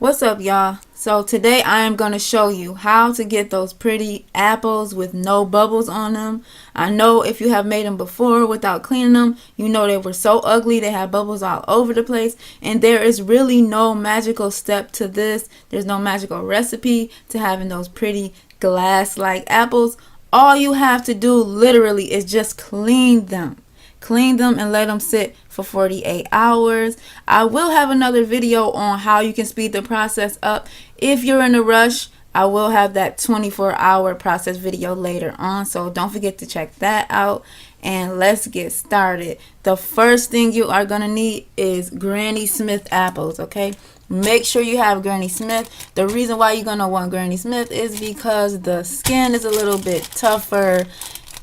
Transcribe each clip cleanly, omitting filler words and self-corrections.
What's up, y'all? So today I am going to show you how to get those pretty apples with no bubbles on them. I know if you have made them before without cleaning them, you know they were so ugly, they had bubbles all over the place, and there is really no magical step to this. There's no magical recipe to having those pretty glass-like apples. All you have to do literally is just clean them. Clean them and let them sit for 48 hours. I will have another video on how you can speed the process up. If you're in a rush, I will have that 24-hour process video later on, so don't forget to check that out. And let's get started. The first thing you are going to need is Granny Smith apples, okay? Make sure you have Granny Smith. The reason why you're going to want Granny Smith is because the skin is a little bit tougher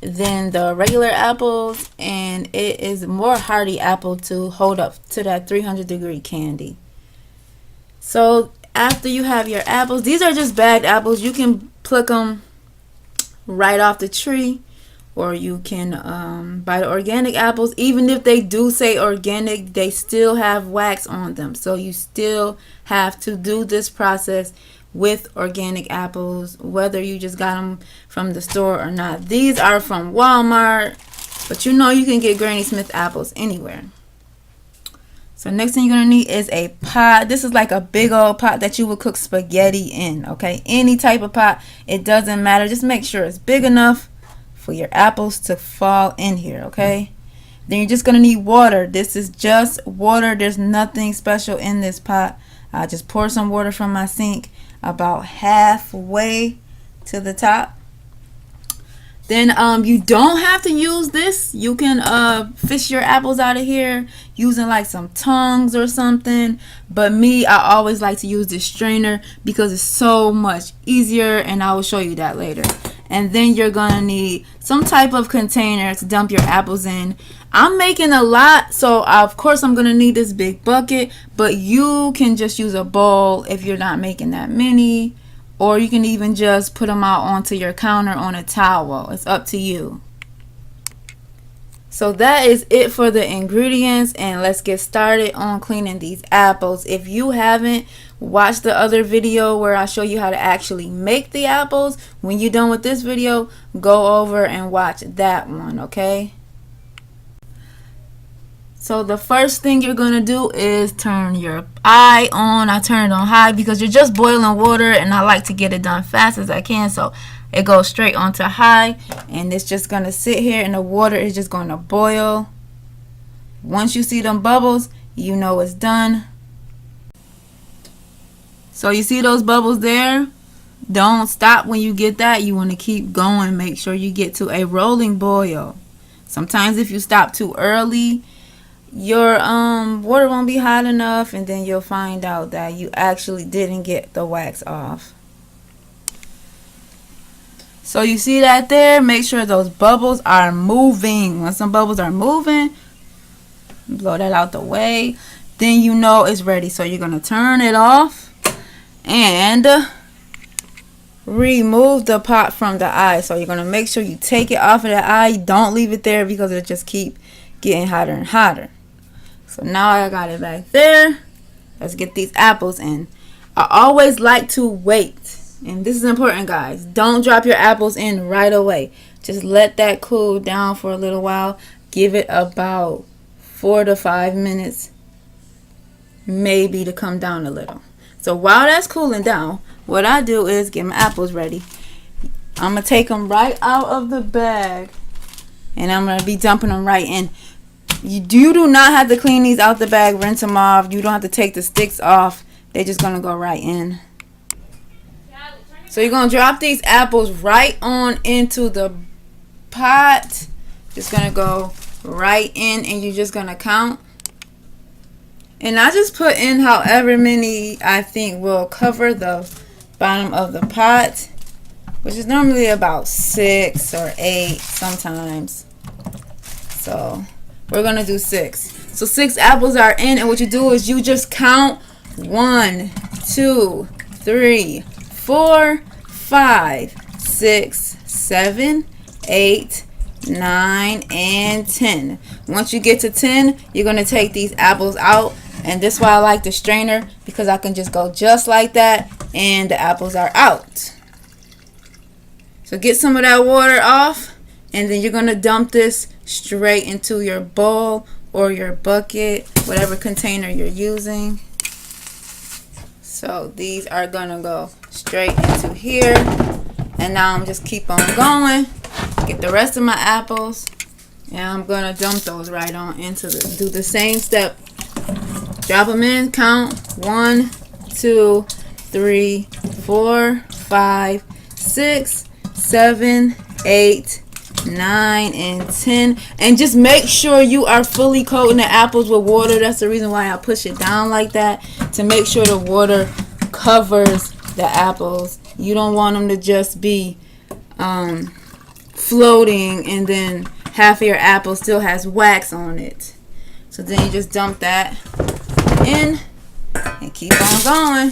than the regular apples, and it is more hardy apple to hold up to that 300-degree candy. So after you have your apples, these are just bagged apples. You can pluck them right off the tree, or you can buy the organic apples. Even if they do say organic, they still have wax on them, so you still have to do this process with organic apples, whether you just got them from the store or not. These are from Walmart, but you know you can get Granny Smith apples anywhere. So next thing you're gonna need is a pot. This is like a big old pot that you would cook spaghetti in, okay? Any type of pot, it doesn't matter. Just make sure it's big enough for your apples to fall in here, okay? Then you're just gonna need water. This is just water. There's nothing special in this pot. I just pour some water from my sink about halfway to the top. Then you don't have to use this. You can fish your apples out of here using like some tongs or something, but me, I always like to use this strainer because it's so much easier, and I will show you that later. And then you're gonna need some type of container to dump your apples in. I'm making a lot, so of course I'm gonna need this big bucket, but you can just use a bowl if you're not making that many, or you can even just put them out onto your counter on a towel. It's up to you. So that is it for the ingredients, and let's get started on cleaning these apples. If you haven't watched the other video where I show you how to actually make the apples, when you're done with this video, go over and watch that one, okay? So the first thing you're going to do is turn your eye on. I turn it on high because you're just boiling water, and I like to get it done fast as I can, so it goes straight onto high, and it's just going to sit here, and the water is just going to boil. Once you see them bubbles, you know it's done. So you see those bubbles there? Don't stop when you get that. You want to keep going. Make sure you get to a rolling boil. Sometimes if you stop too early, your water won't be hot enough, and then you'll find out that you actually didn't get the wax off. So you see that there? Make sure those bubbles are moving. When some bubbles are moving, blow that out the way. Then you know it's ready. So you're going to turn it off and remove the pot from the eye. So you're going to make sure you take it off of the eye. Don't leave it there because it'll just keep getting hotter and hotter. So now I got it back there. Let's get these apples in. I always like to wait. And this is important, guys. Don't drop your apples in right away. Just let that cool down for a little while. Give it about 4 to 5 minutes, maybe, to come down a little. So while that's cooling down, what I do is get my apples ready. I'm going to take them right out of the bag, and I'm going to be dumping them right in. You do not have to clean these out the bag, rinse them off. You don't have to take the sticks off. They're just going to go right in. So you're going to drop these apples right on into the pot. Just going to go right in, and you're just going to count. And I just put in however many I think will cover the bottom of the pot, which is normally about 6 or 8 sometimes. So we're going to do 6. So 6 apples are in, and what you do is you just count 1, 2, 3, 4, 5, 6, 7, 8, 9, and 10. Once you get to 10, you're going to take these apples out And this is why I like the strainer, because I can just go just like that and the apples are out. So get some of that water off, and then you're going to dump this straight into your bowl or your bucket, whatever container you're using. So these are going to go straight into here. And now I'm just keep on going. Get the rest of my apples. And I'm going to dump those right on into do the same step. Drop them in, count 1, 2, 3, 4, 5, 6, 7, 8, 9, and 10. And just make sure you are fully coating the apples with water. That's the reason why I push it down like that, to make sure the water covers the apples. You don't want them to just be floating and then half of your apple still has wax on it. So then you just dump that in and keep on going.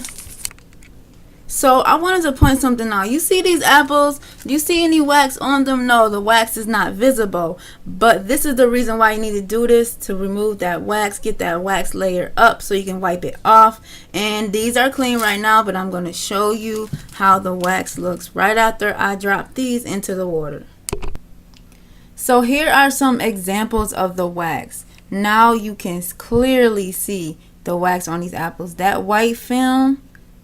So I wanted to point something out. You see these apples? Do you see any wax on them? No, the wax is not visible. But this is the reason why you need to do this, to remove that wax, get that wax layer up so you can wipe it off. And these are clean right now, but I'm going to show you how the wax looks right after I drop these into the water. So here are some examples of the wax. Now you can clearly see the wax on these apples. That white film,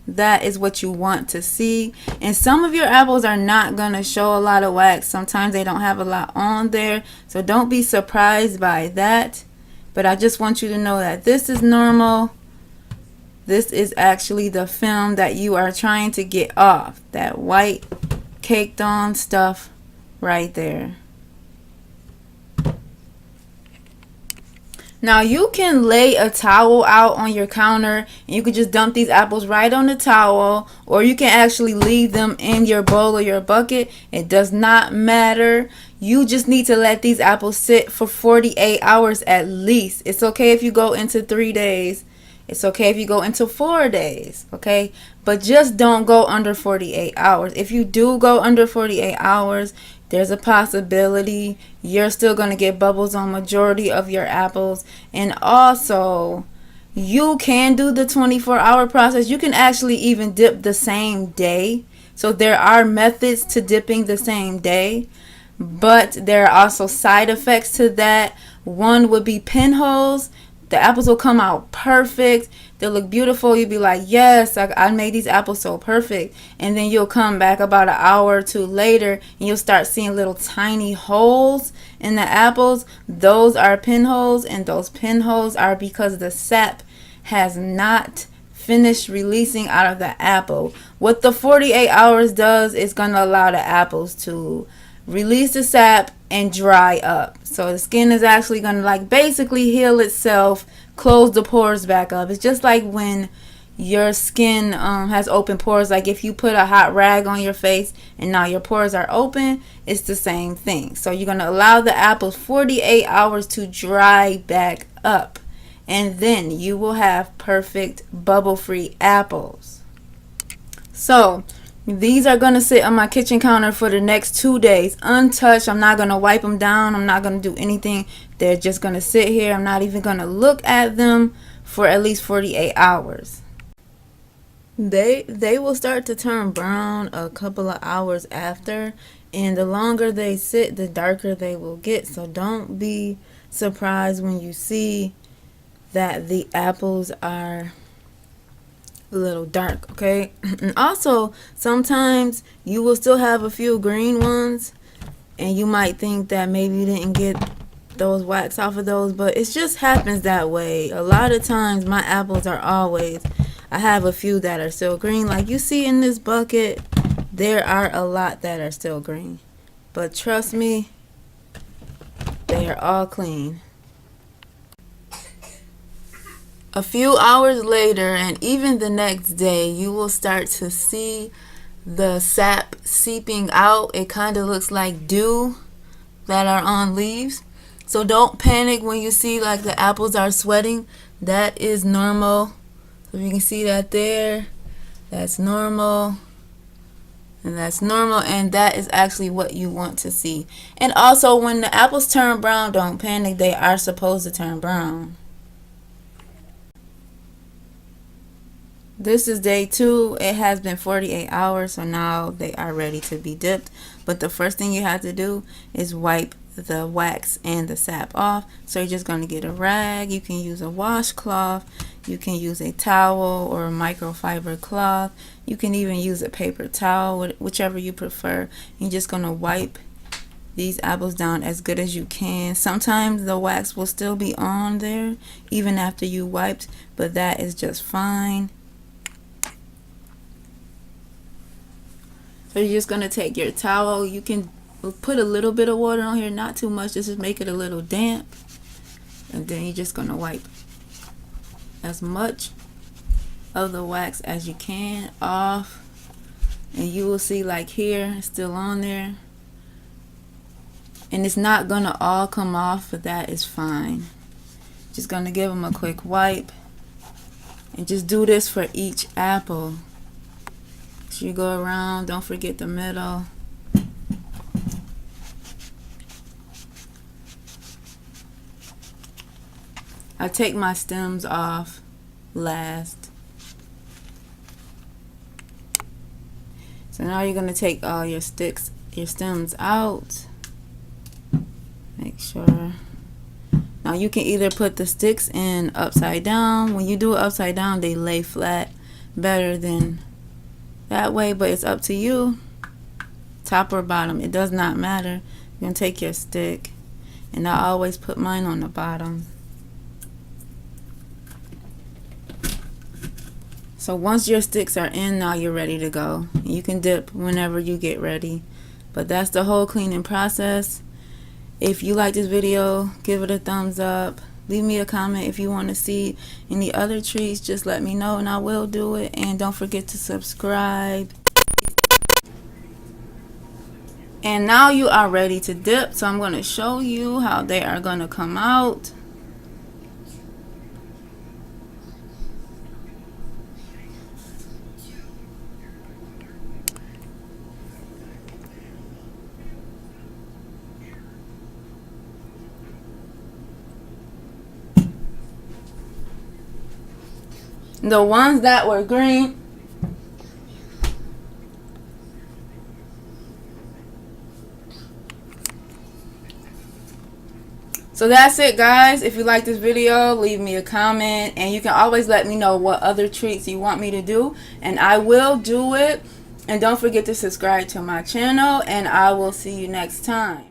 that is what you want to see. And some of your apples are not going to show a lot of wax. Sometimes they don't have a lot on there. So don't be surprised by that. But I just want you to know that this is normal. This is actually the film that you are trying to get off. That white caked on stuff right there. Now you can lay a towel out on your counter and you can just dump these apples right on the towel, or you can actually leave them in your bowl or your bucket. It does not matter. You just need to let these apples sit for 48 hours at least. It's okay if you go into 3 days. It's okay if you go into 4 days, okay? But just don't go under 48 hours. If you do go under 48 hours, there's a possibility you're still going to get bubbles on majority of your apples. And also, you can do the 24-hour process. You can actually even dip the same day. So there are methods to dipping the same day. But there are also side effects to that. One would be pinholes. The apples will come out perfect. They'll look beautiful. You'll be like, yes, I made these apples so perfect. And then you'll come back about an hour or two later and you'll start seeing little tiny holes in the apples. Those are pinholes, and those pinholes are because the sap has not finished releasing out of the apple. What the 48 hours does is going to allow the apples to release the sap and dry up. So the skin is actually going to like basically heal itself, close the pores back up. It's just like when your skin has open pores. Like if you put a hot rag on your face and now your pores are open, it's the same thing. So you're going to allow the apples 48 hours to dry back up, and then you will have perfect bubble-free apples. So these are going to sit on my kitchen counter for the next 2 days untouched. I'm not going to wipe them down. I'm not going to do anything. They're just going to sit here. I'm not even going to look at them for at least 48 hours. They will start to turn brown a couple of hours after, and the longer they sit, the darker they will get. So don't be surprised when you see that the apples are a little dark, okay? And also, sometimes you will still have a few green ones, and you might think that maybe you didn't get those wax off of those, but it just happens that way. A lot of times, my apples are always, I have a few that are still green. Like you see in this bucket, there are a lot that are still green. But trust me, they are all clean. A few hours later, and even the next day, you will start to see the sap seeping out. It kind of looks like dew that are on leaves. So don't panic when you see like the apples are sweating. That is normal. So you can see that there. That's normal. And that's normal, and that is actually what you want to see. And also, when the apples turn brown, don't panic. They are supposed to turn brown. This is day 2. It has been 48 hours, so now they are ready to be dipped. But the first thing you have to do is wipe the wax and the sap off. So you're just going to get a rag. You can use a washcloth. You can use a towel or a microfiber cloth. You can even use a paper towel, whichever you prefer. You're just going to wipe these apples down as good as you can. Sometimes the wax will still be on there even after you wiped, but that is just fine. So you're just going to take your towel. You can put a little bit of water on here, not too much, just to make it a little damp. And then you're just going to wipe as much of the wax as you can off. And you will see, like here, it's still on there. And it's not going to all come off, but that is fine. Just going to give them a quick wipe. And just do this for each apple. So you go around, don't forget the middle. I take my stems off last. So now you're going to take all your stems out. Make sure. Now you can either put the sticks in upside down. When you do it upside down, they lay flat better than that way, but it's up to you. Top or bottom, it does not matter. You're going to take your stick, and I always put mine on the bottom. So once your sticks are in, now you're ready to go. You can dip whenever you get ready. But that's the whole cleaning process. If you like this video, give it a thumbs up. Leave me a comment if you want to see any other treats. Just let me know and I will do it. And don't forget to subscribe. And now you are ready to dip. So I'm going to show you how they are going to come out. The ones that were green, so that's it, guys. If you like this video, leave me a comment, and you can always let me know what other treats you want me to do, and I will do it. And don't forget to subscribe to my channel, and I will see you next time.